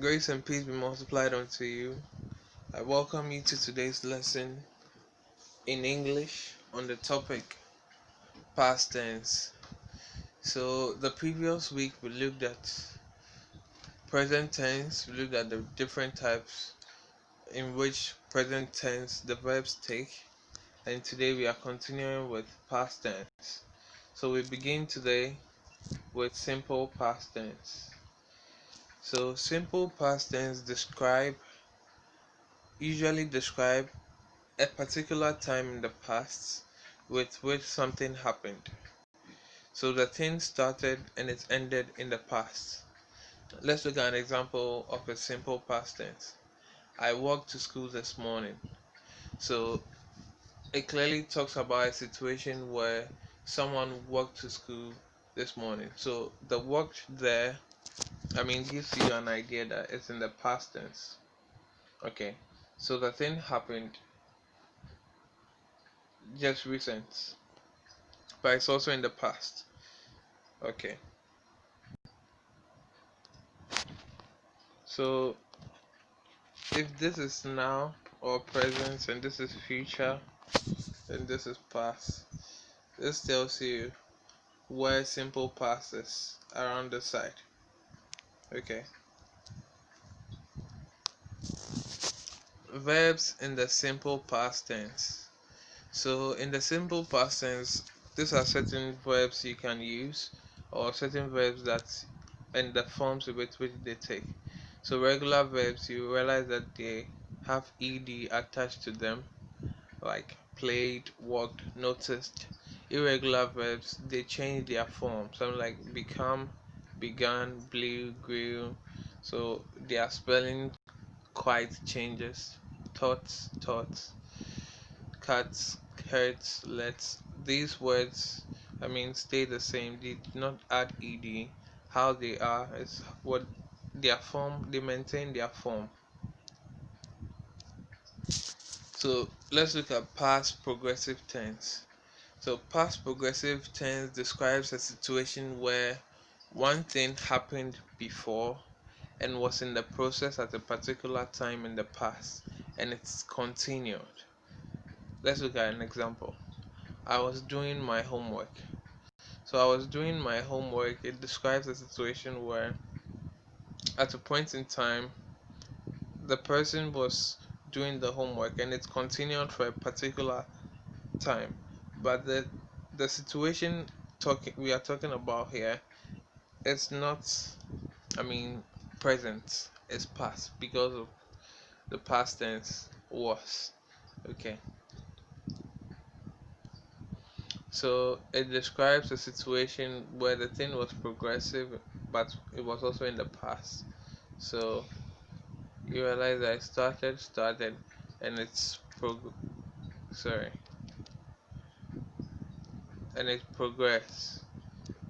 Grace and peace be multiplied unto you. I welcome you to today's lesson in English on the topic past tense. So, the previous week we looked at present tense, we looked at the different types in which present tense the verbs take, and today we are continuing with past tense. So, we begin today with simple past tense. So, simple past tense usually describe a particular time in the past with which something happened. So the thing started and it ended in the past. Let's look at an example of a simple past tense. I walked to school this morning. So it clearly talks about a situation where someone walked to school this morning. So the walked there, gives you an idea that it's in the past tense. Okay. So the thing happened just recent, but it's also in the past. Okay. So if this is now or present and this is future and this is past, this tells you where simple past is around the side. Okay. Verbs in the simple past tense. So in the simple past tense, these are certain verbs you can use or certain verbs that and the forms with which they take. So regular verbs, you realize that they have ed attached to them, like played, walked, noticed. Irregular verbs, they change their form. Something like become, began, blew, grew. So their spelling quite changes. Thoughts, cuts, hurts, lets. These words, stay the same. They do not add ed. How they are is what their form. They maintain their form. So let's look at past progressive tense. So, past progressive tense describes a situation where one thing happened before and was in the process at a particular time in the past and it's continued. Let's look at an example. I was doing my homework. So, I was doing my homework. It describes a situation where at a point in time the person was doing the homework and it's continued for a particular time. But the situation talking we are talking about here, it's not, I mean, present. It's past because of the past tense was. Okay. So it describes a situation where the thing was progressive, but it was also in the past. So you realize that it started, and sorry, and it progress,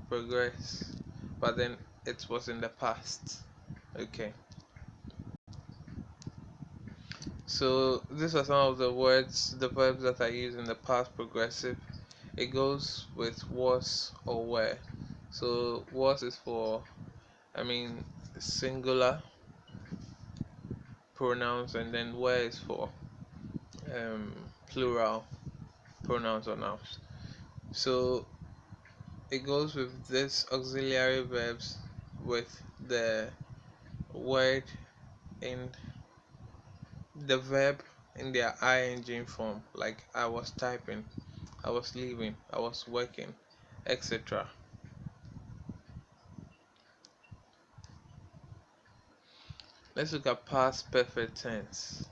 but then it was in the past. Okay. So these are some of the verbs that I use in the past progressive. It goes with was or were. So was is for, I mean, singular pronouns, and then were is for plural pronouns or nouns. So it goes with this auxiliary verbs with the word in the verb in their ing form, like I was typing, I was leaving, I was working, etc. Let's look at past perfect tense.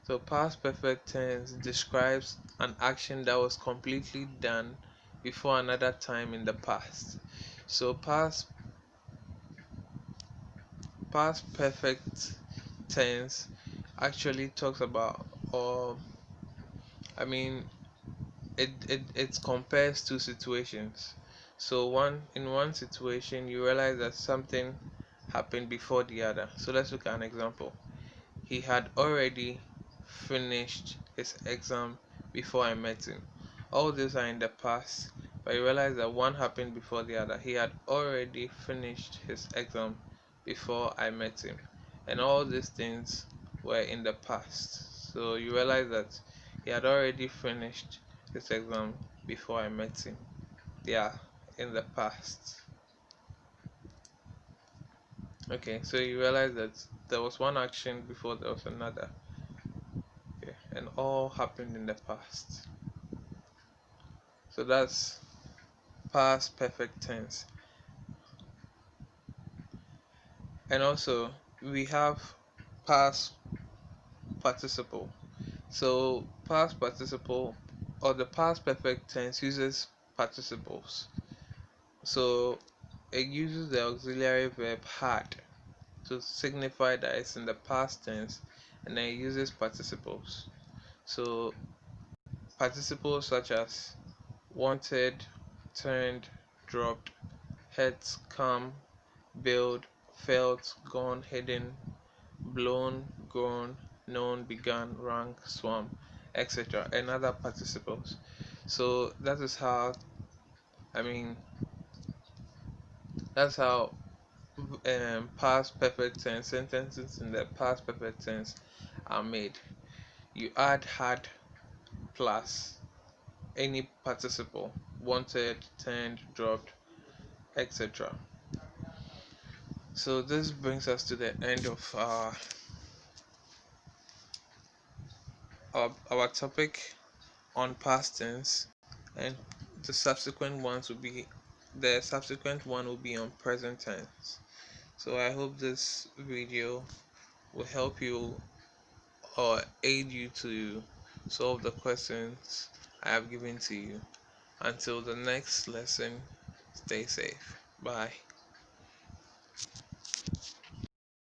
So, past perfect tense describes an action that was completely done before another time in the past. So, past perfect tense actually talks about, or I mean, it compares two situations. So one situation you realize that something happened before the other. So let's look at an example. He had already finished his exam before I met him. All these are in the past, but you realize that one happened before the other. He had already finished his exam before I met him. And all these things were in the past. So you realize that he had already finished his exam before I met him. Yeah, in the past. Okay, so you realize that there was one action before there was another. Okay, and all happened in the past. So that's past perfect tense. And also we have past participle. So past participle or the past perfect tense uses participles. So it uses the auxiliary verb had to signify that it's in the past tense, and then it uses participles. So participles such as wanted, turned, dropped, had, come, build, felt, gone, hidden, blown, grown, known, began, rank, swam, etc. and other participles. So that is how, I mean, that's how past perfect tense sentences in the past perfect tense are made. You add had plus any participle, wanted, turned, dropped, etc. So this brings us to the end of our topic on past tense, and the subsequent one will be on present tense. So I hope this video will help you or aid you to solve the questions I have given to you. Until the next lesson, stay safe. Bye.